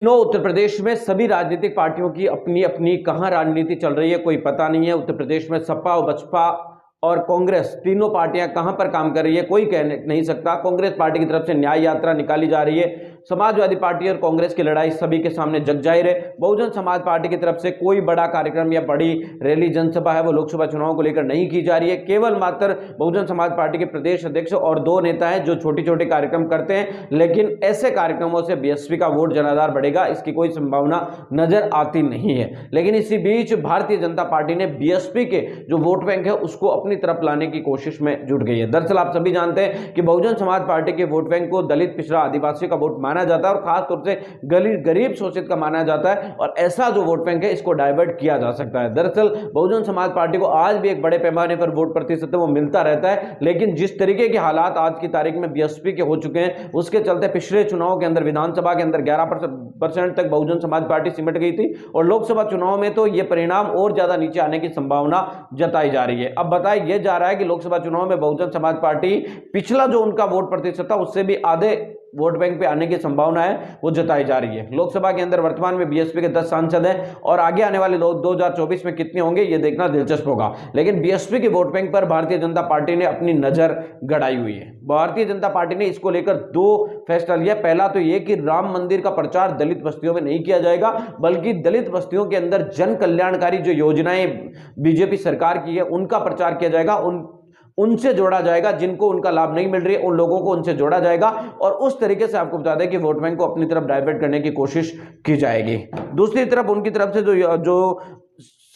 उत्तर प्रदेश में सभी राजनीतिक पार्टियों की अपनी अपनी कहां राजनीति चल रही है कोई पता नहीं है। उत्तर प्रदेश में सपा और बसपा और कांग्रेस तीनों पार्टियां कहां पर काम कर रही है कोई कह नहीं सकता। कांग्रेस पार्टी की तरफ से न्याय यात्रा निकाली जा रही है। समाजवादी पार्टी और कांग्रेस की लड़ाई सभी के सामने जग जाहिर है। बहुजन समाज पार्टी की तरफ से कोई बड़ा कार्यक्रम या बड़ी रैली जनसभा है वो लोकसभा चुनाव को लेकर नहीं की जा रही है। केवल मात्र बहुजन समाज पार्टी के प्रदेश अध्यक्ष और दो नेता हैं जो छोटे छोटे कार्यक्रम करते हैं, लेकिन ऐसे कार्यक्रमों से बीएसपी का वोट जनाधार बढ़ेगा इसकी कोई संभावना नजर आती नहीं है। लेकिन इसी बीच भारतीय जनता पार्टी ने बीएसपी के जो वोट बैंक है उसको अपनी तरफ लाने की कोशिश में जुट गई है। दरअसल आप सभी जानते हैं कि बहुजन समाज पार्टी के वोट बैंक को दलित, पिछड़ा, आदिवासी का वोट माना जाता है और खासतौर से गरीब शोषित का माना जाता है, और ऐसा जो वोट बैंक है इसको डाइवर्ट किया जा सकता है। दरअसल बहुजन समाज पार्टी को आज भी एक बड़े पैमाने पर वोट प्रतिशत वो मिलता रहता है, लेकिन जिस तरीके के हालात आज की तारीख में बीएसपी के हो चुके हैं उसके चलते पिछले चुनाव के अंदर विधानसभा के अंदर 11% तक बहुजन समाज पार्टी सिमट गई थी, और लोकसभा चुनाव में तो यह परिणाम और ज्यादा नीचे आने की संभावना जताई जा रही है। अब बताया यह जा रहा है कि लोकसभा चुनाव में बहुजन समाज पार्टी पिछला जो उनका वोट प्रतिशत था उससे भी आधे वोट बैंक पे आने की संभावना है वो जताई जा रही है। लोकसभा के अंदर वर्तमान में बीएसपी के 10 सांसद हैं और आगे आने वाले 2024 में कितने होंगे ये देखना दिलचस्प होगा। लेकिन बीएसपी के वोट बैंक पर भारतीय जनता पार्टी ने अपनी नजर गड़ाई हुई है। भारतीय जनता पार्टी ने इसको लेकर दो फैसला लिया। पहला तो यह कि राम मंदिर का प्रचार दलित बस्तियों में नहीं किया जाएगा, बल्कि दलित बस्तियों के अंदर जन कल्याणकारी जो योजनाएं बीजेपी सरकार की है उनका प्रचार किया जाएगा, उनसे जोड़ा जाएगा। जिनको उनका लाभ नहीं मिल रही है उन लोगों को उनसे जोड़ा जाएगा, और उस तरीके से आपको बता दें कि वोट बैंक को अपनी तरफ डाइवर्ट करने की कोशिश की जाएगी। दूसरी तरफ उनकी तरफ से जो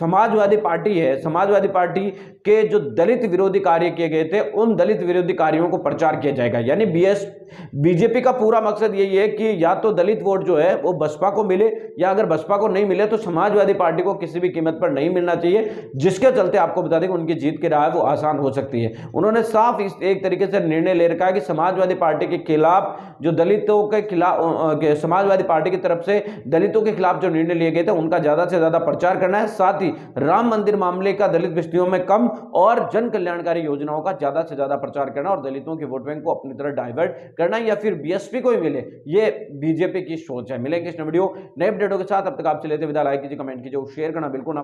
समाजवादी पार्टी है, समाजवादी पार्टी के जो दलित विरोधी कार्य किए गए थे उन दलित विरोधी कार्यों को प्रचार किया जाएगा। यानी बीजेपी का पूरा मकसद यही है कि या तो दलित वोट जो है वो बसपा को मिले, या अगर बसपा को नहीं मिले तो समाजवादी पार्टी को किसी भी कीमत पर नहीं मिलना चाहिए, जिसके चलते आपको बता दें कि उनकी जीत की राह वो आसान हो सकती है। उन्होंने साफ एक तरीके से निर्णय ले रखा है कि समाजवादी पार्टी के खिलाफ जो दलितों के खिलाफ समाजवादी पार्टी की तरफ से दलितों के खिलाफ जो निर्णय लिए गए थे उनका ज्यादा से ज्यादा प्रचार करना है। साथ ही राम मंदिर मामले का दलित बस्तियों में कम और जन कल्याणकारी योजनाओं का ज्यादा से ज्यादा प्रचार करना और दलितों के वोट बैंक को अपनी तरफ डाइवर्ट करना, या फिर बीएसपी को ही मिले, ये बीजेपी की सोच है। मिलेंगे इस वीडियो नए अपडेटों के साथ, अब तक आपसे लेते विदा। लाइक कीजिए, कमेंट कीजिए और शेयर करना बिल्कुल ना